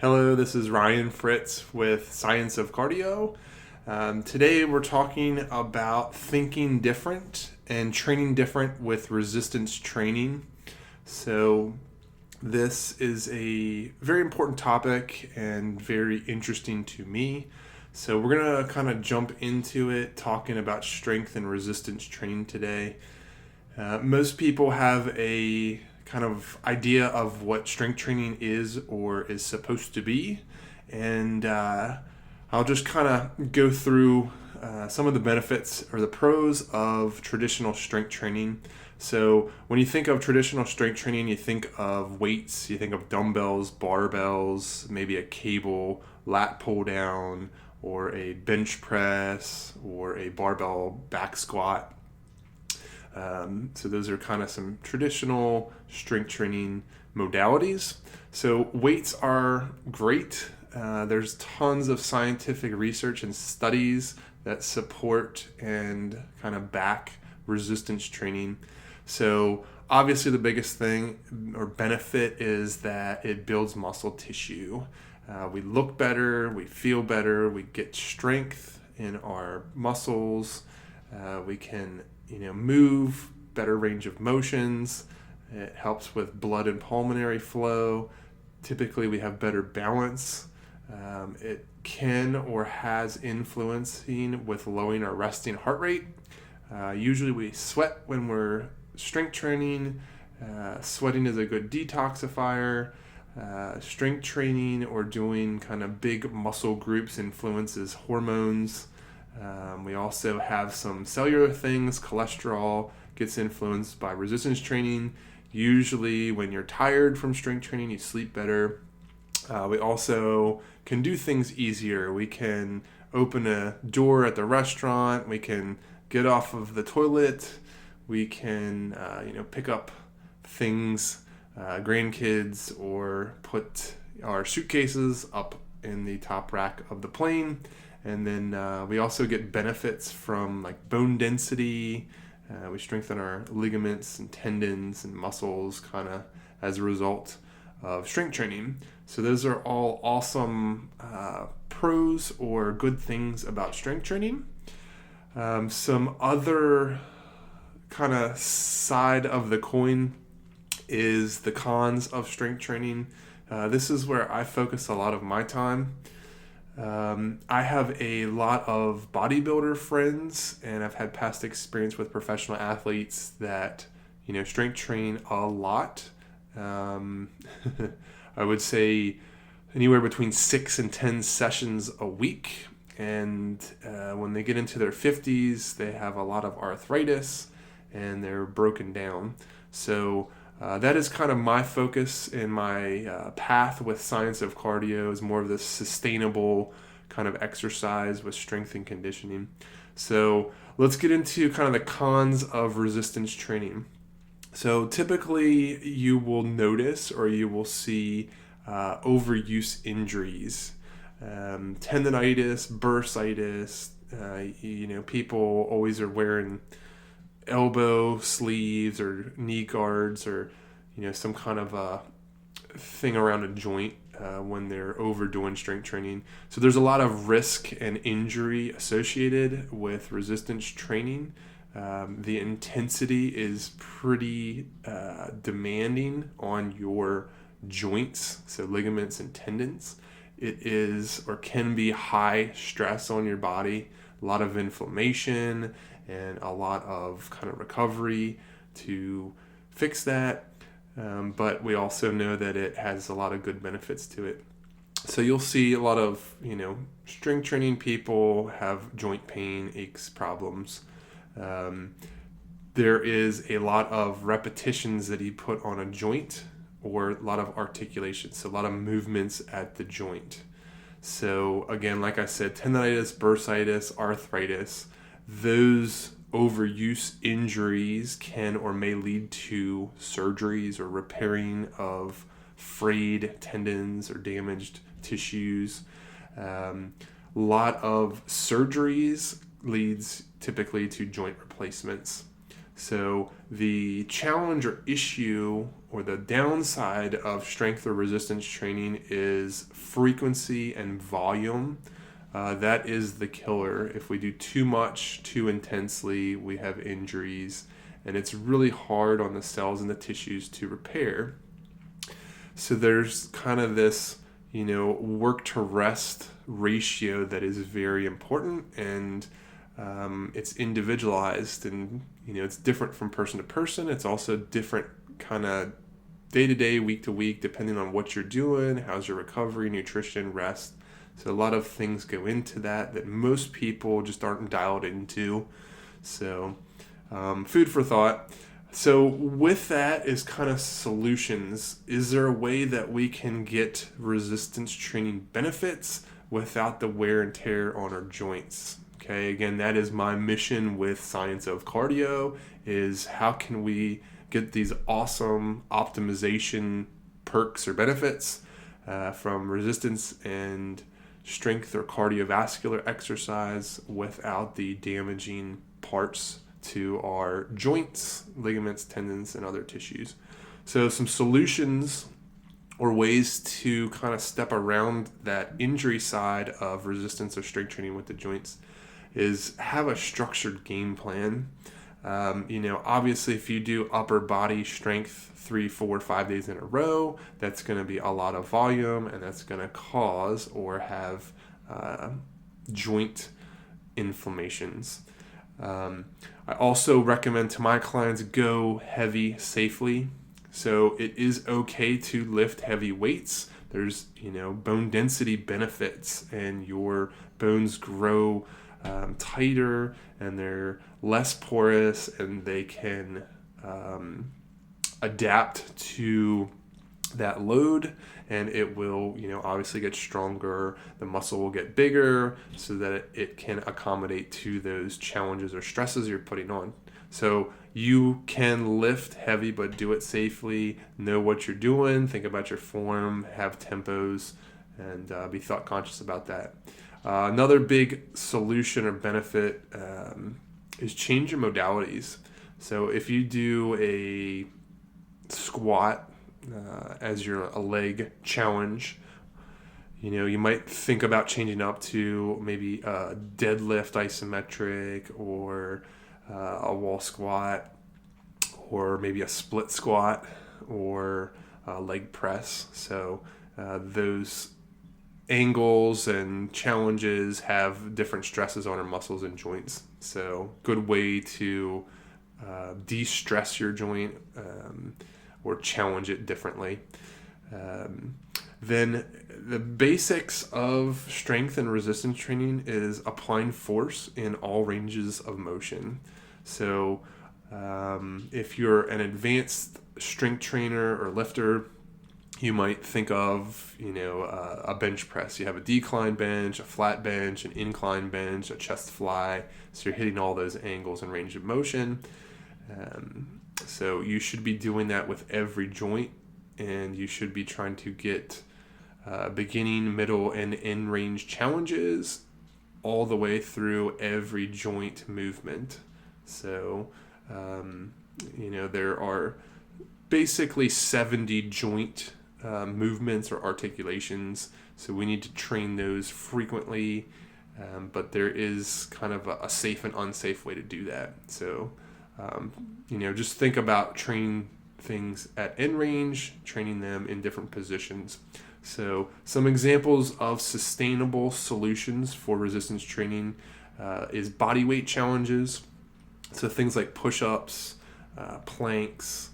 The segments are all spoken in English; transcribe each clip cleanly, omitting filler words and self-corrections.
Hello, this is Ryan Fritz with Science of Cardio. Today we're talking about thinking different and training different with resistance training. So, this is a very important topic and very interesting to me. So, we're going to kind of jump into it talking about strength and resistance training today. Most people have a kind of idea of what strength training is or is supposed to be, and I'll just kind of go through some of the benefits or the pros of traditional strength training. So when you think of traditional strength training, you think of weights, you think of dumbbells, barbells, maybe a cable, lat pull down, or a bench press, or a barbell back squat. So those are kind of some traditional strength training modalities. So weights are great. There's tons of scientific research and studies that support and kind of back resistance training. So obviously the biggest thing or benefit is that it builds muscle tissue. We look better, we feel better, we get strength in our muscles. We can move, better range of motions. It helps with blood and pulmonary flow. Typically, we have better balance. It can or has influencing with lowering our resting heart rate. Usually, we sweat when we're strength training. Sweating is a good detoxifier. Strength training or doing kind of big muscle groups influences hormones. We also have some cellular things. Cholesterol gets influenced by resistance training. Usually when you're tired from strength training, you sleep better. We also can do things easier. We can open a door at the restaurant. We can get off of the toilet. We can pick up things, grandkids, or put our suitcases up in the top rack of the plane. And then we also get benefits from like bone density. We strengthen our ligaments and tendons and muscles kind of as a result of strength training. So those are all awesome pros or good things about strength training. Some other kind of side of the coin is the cons of strength training. This is where I focus a lot of my time. I have a lot of bodybuilder friends, and I've had past experience with professional athletes that, strength train a lot. I would say anywhere between 6 and 10 sessions a week. And when they get into their 50s, they have a lot of arthritis and they're broken down. So that is kind of my focus in my path with Science of Cardio, is more of this sustainable kind of exercise with strength and conditioning. So let's get into kind of the cons of resistance training. So typically you will notice or you will see overuse injuries, tendinitis, bursitis. People always are wearing elbow sleeves or knee guards or some kind of a thing around a joint when they're overdoing strength training. So there's a lot of risk and injury associated with resistance training. The intensity is pretty demanding on your joints, so ligaments and tendons. It is or can be high stress on your body, a lot of inflammation and a lot of kind of recovery to fix that. But we also know that it has a lot of good benefits to it. So you'll see a lot of, strength training people have joint pain, aches, problems. There is a lot of repetitions that you put on a joint or a lot of articulations, so a lot of movements at the joint. So again, like I said, tendinitis, bursitis, arthritis, those overuse injuries can or may lead to surgeries or repairing of frayed tendons or damaged tissues. A lot of surgeries leads typically to joint replacements. So the challenge or issue or the downside of strength or resistance training is frequency and volume. That is the killer. If we do too much, too intensely, we have injuries, and it's really hard on the cells and the tissues to repair. So there's kind of this, work to rest ratio that is very important, and it's individualized, and it's different from person to person. It's also different kind of day to day, week to week, depending on what you're doing, how's your recovery, nutrition, rest. So a lot of things go into that most people just aren't dialed into. So food for thought. So with that is kind of solutions. Is there a way that we can get resistance training benefits without the wear and tear on our joints? Okay, again, that is my mission with Science of Cardio, is how can we get these awesome optimization perks or benefits from resistance and strength or cardiovascular exercise without the damaging parts to our joints, ligaments, tendons, and other tissues. So some solutions or ways to kind of step around that injury side of resistance or strength training with the joints is have a structured game plan. Obviously if you do upper body strength 3, 4, 5 days in a row, that's going to be a lot of volume, and that's going to cause or have joint inflammations. I also recommend to my clients go heavy safely. So it is okay to lift heavy weights. There's, bone density benefits, and your bones grow tighter, and they're less porous, and they can adapt to that load, and it will, obviously get stronger. The muscle will get bigger so that it can accommodate to those challenges or stresses you're putting on. So you can lift heavy, but do it safely. Know what you're doing. Think about your form. Have tempos, and be thought conscious about that. Another big solution or benefit is change your modalities. So if you do a squat as a leg challenge, you might think about changing up to maybe a deadlift isometric, or a wall squat, or maybe a split squat, or a leg press. So those angles and challenges have different stresses on our muscles and joints. So good way to de-stress your joint or challenge it differently. Then the basics of strength and resistance training is applying force in all ranges of motion. So if you're an advanced strength trainer or lifter, you might think of, a bench press. You have a decline bench, a flat bench, an incline bench, a chest fly. So you're hitting all those angles and range of motion. So you should be doing that with every joint, and you should be trying to get beginning, middle, and end range challenges all the way through every joint movement. So, there are basically 70 joint movements or articulations. So we need to train those frequently, but there is kind of a safe and unsafe way to do that. So, just think about training things at end range, training them in different positions. So some examples of sustainable solutions for resistance training is body weight challenges. So things like push-ups, planks,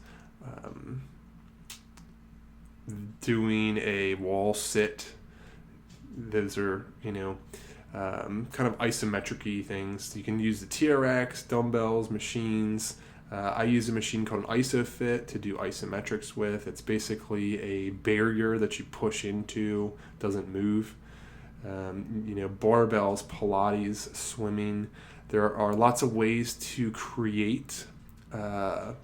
doing a wall sit. Those are, kind of isometric-y things. You can use the TRX, dumbbells, machines. I use a machine called an Isophit to do isometrics with. It's basically a barrier that you push into, doesn't move. Barbells, Pilates, swimming. There are lots of ways to create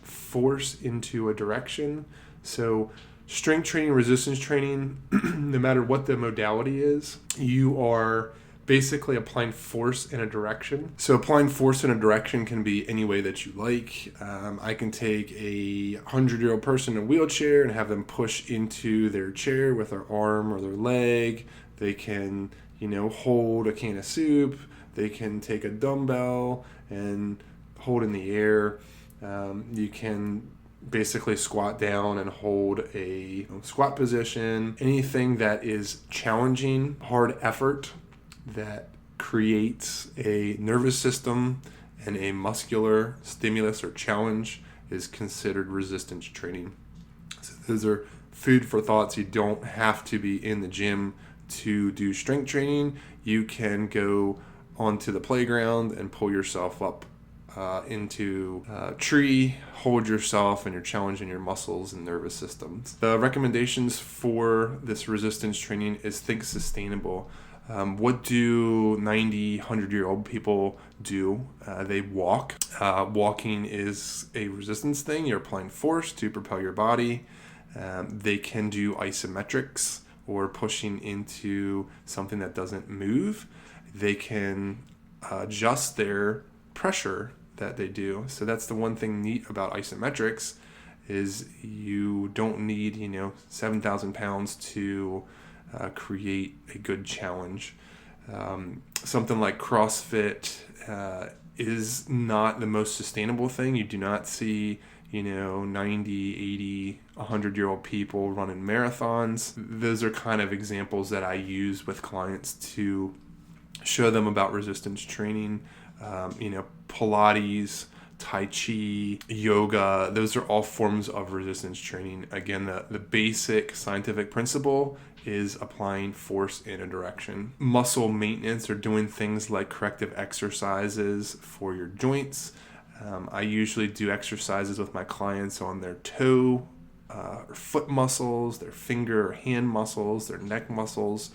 force into a direction. So strength training, resistance training, no matter what the modality is, you are basically applying force in a direction. So applying force in a direction can be any way that you like. I can take a 100-year-old person in a wheelchair and have them push into their chair with their arm or their leg. They can, hold a can of soup. They can take a dumbbell and hold in the air. You can basically squat down and hold a squat position. Anything that is challenging, hard effort that creates a nervous system and a muscular stimulus or challenge is considered resistance training. So those are food for thoughts. You don't have to be in the gym to do strength training. You can go onto the playground and pull yourself up into a tree, hold yourself, and you're challenging your muscles and nervous systems. The recommendations for this resistance training is think sustainable. What do 90, 100-year-old people do? They walk. Walking is a resistance thing. You're applying force to propel your body. They can do isometrics, or pushing into something that doesn't move. They can adjust their pressure that they do. So that's the one thing neat about isometrics is you don't need 7,000 pounds to create a good challenge. Something like CrossFit is not the most sustainable thing. You do not see 90, 80, 100-year-old people running marathons. Those are kind of examples that I use with clients to show them about resistance training. Pilates, Tai Chi, yoga, those are all forms of resistance training. Again, the basic scientific principle is applying force in a direction. Muscle maintenance or doing things like corrective exercises for your joints. I usually do exercises with my clients on their toe or foot muscles, their finger or hand muscles, their neck muscles.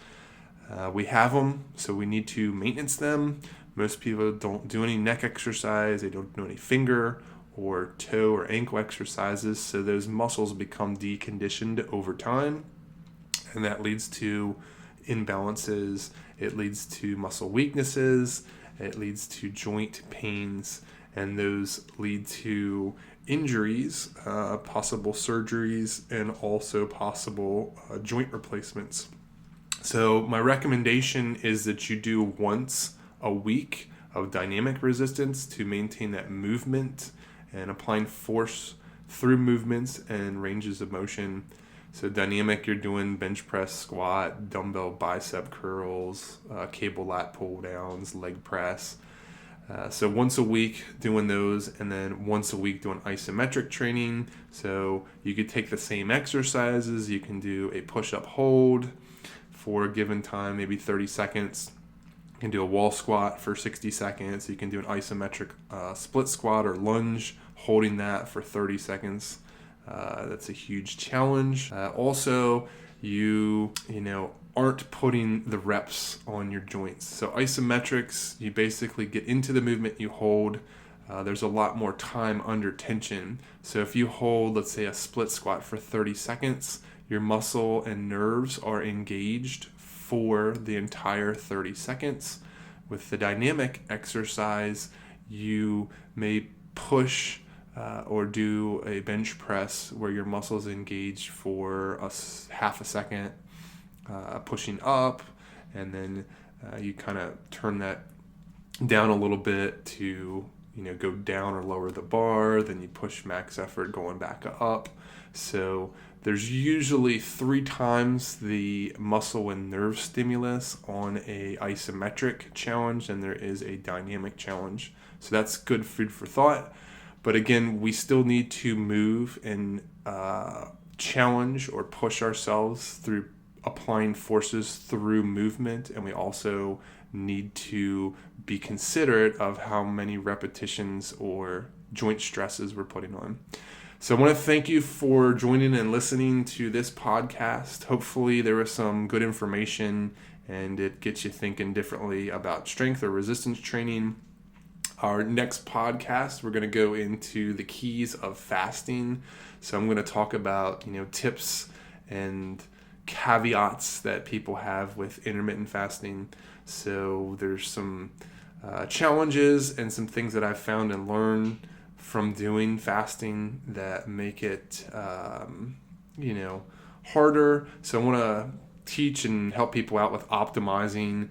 We have them, so we need to maintenance them. Most people don't do any neck exercise, they don't do any finger or toe or ankle exercises, so those muscles become deconditioned over time, and that leads to imbalances, it leads to muscle weaknesses, it leads to joint pains, and those lead to injuries, possible surgeries, and also possible joint replacements. So my recommendation is that you do once a week of dynamic resistance to maintain that movement and applying force through movements and ranges of motion. So dynamic, you're doing bench press, squat, dumbbell bicep curls, cable lat pull downs, leg press. So once a week doing those, and then once a week doing isometric training. So you could take the same exercises, you can do a push-up hold for a given time, maybe 30 seconds. You can do a wall squat for 60 seconds. You can do an isometric split squat or lunge, holding that for 30 seconds. That's a huge challenge. Also, you aren't putting the reps on your joints. So isometrics, you basically get into the movement, you hold. There's a lot more time under tension. So if you hold, let's say, a split squat for 30 seconds, your muscle and nerves are engaged for the entire 30 seconds. With the dynamic exercise, you may push or do a bench press where your muscles engage for half a second, pushing up, and then you kind of turn that down a little bit to go down or lower the bar, then you push max effort going back up. So there's usually 3 times the muscle and nerve stimulus on a isometric challenge than there is a dynamic challenge. So that's good food for thought. But again, we still need to move and challenge or push ourselves through applying forces through movement, and we also need to be considerate of how many repetitions or joint stresses we're putting on. So I want to thank you for joining and listening to this podcast. Hopefully there was some good information and it gets you thinking differently about strength or resistance training. Our next podcast, we're going to go into the keys of fasting. So I'm going to talk about, tips and caveats that people have with intermittent fasting. So there's some challenges and some things that I've found and learned from doing fasting that make it, harder. So I want to teach and help people out with optimizing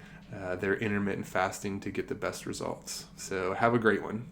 their intermittent fasting to get the best results. So have a great one.